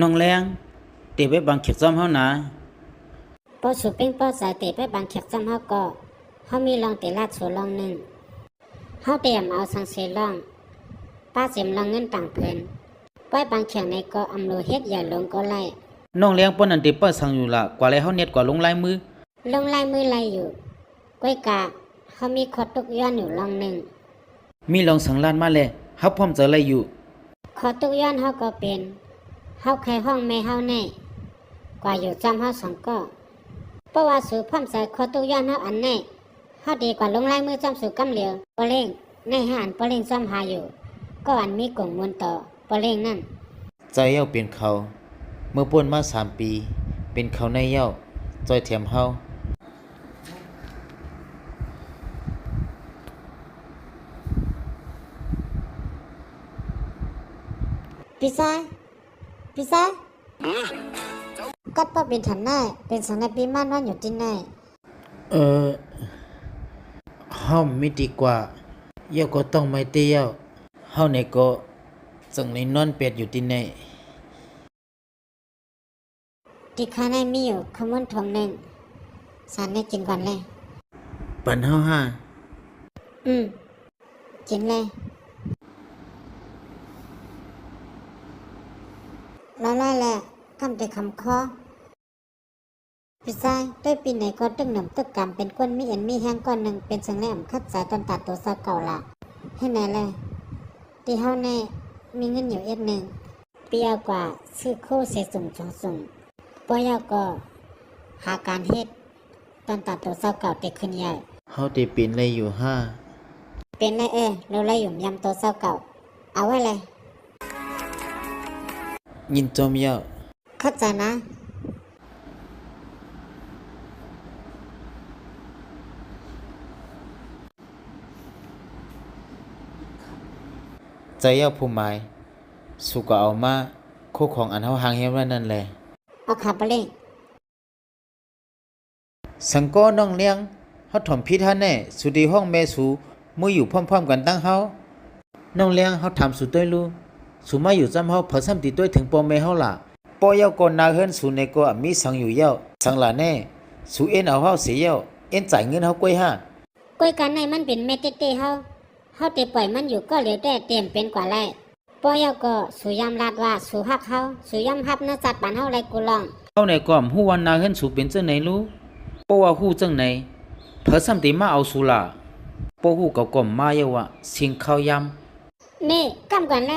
น้องแรงตีไปบางเข็บซ้อมเฮานะปอสุเป็นปอสายเตะไปบางเข็บซ้ำเฮาก็เฮามีลองเตะลาดสู่ลองหนึ่งเฮาเตรียมเอาสังเสลองป้าเสียมลองเงินต่างเพิ่นไว้บางเขียงในก็อำโลเฮ็ดอย่าลงก็ไล่น้องแรงปนนันติเปิ้นสั่งอยู่ละกว่าแล้วเฮาเน็ตกว่าลงลายมือลงลายมือไล่อยู่ก้อยกะเฮามีขอตุกย้อนอยู่ลองหนึ่งมีลองสังลานมาแล้วเฮาพร้อมจะไล่อยู่ขอตุกย้อนเฮาก็เป็นเฮาใครห้องแม่เฮาแน่กว่าอยู่จำเฮาสองก็เพราะว่าสู่พร้อมใส่ขอตุกย้อนเฮาอันแน่เฮาดีกว่าลงลายมือจำสู่กำเหลียวปอเล่งในหาอันปอเล่งจำหาอยู่ก็อันมีกลุ่มมวลต่อปอเล่งนั่นใจเย้าเป็นเขาเมื่อป่นมา3 ปีเป็นเขาในเย้าจอยเถียมเฮาพี่ชายก็ป้าเป็นถันหน้าเป็นสันนิปีมานอนอยู่ที่ไหนเฮามีดีกว่าเย้าก็ต้องไม่เตี้ยวเฮาในก็จังในนอนเป็ดอยู่ที่ไหนที่ข้าในมีอยู่ขมุนทงหนึ่งสารได้กินก่อนเลยปันเฮาห้ากินเลยแล้วไล่แหละคำแต่คำคอพี่ชายด้วยปีไหนก็ตึงหนุ่มตึกกรรมเป็นก้นมีเอ็นมีแห้งก้อนหนึ่งเป็นสังแหลมคัดสายตอนตัดตัวซาเก่าละให้ไหนเลยตีเฮาแน่มีเงินอยู่หนึ่งเปียกว่าซื้อโคเสสุ่มชงสุ่มปอยก็หาการเฮ็ดตอนตัดตัวซาเก่าเต็ขึ้นใหญ่เฮาได้เป็นเลยอยู่เป็นไรเราไล่หยุ่มยำตัวซาเก่าเอาไว้เลยยินจอมเย้าเข้าใจนะใจเย้าผู้หมายสุก็เอามาคู่ของอันเฮาหางเฮียไว้นั่นแหละเอาขาไปเลยสังก็น้องเลี้ยงเฮาถ่อมผิดหาแน่สุดีห้องแม่สูมื้ออยู่พร้อมๆกันตั้งเฮาน้องเลี้ยงเฮาถามสุต้อยลูสูมาอยู่จำเฮาเผอซ้ำติต้อยถึงปอแม่เฮาล่ะปอเย้าก็นาเฮิรนสูในก็มีสังอยู่เย้าสังล่ะแน่สูเอ็นเอาเฮาเสียเย้าเอ็นจ่ายเงินเฮาก้อยห้าก้อยกันในมันเป็นแม่เต้ๆเฮาเตะปล่อยมันอยู่ก็เหลียวแต่เตรียมเป็นกว่าไรปอยก็สูยำลาดว่าสูฮักเฮาสูยำฮับนะจัดปานเฮาไรกูลองเฮาในก็ฮู้ว่านาเฮิรนสูเป็นจังไหนลูปอว่าฮู้จังไหนเผอซ้ำติมาเอาสูล่ะปอฮู้ก็ก่อมมาเย้าว่าสิงข้าวยำนี่กำกันแล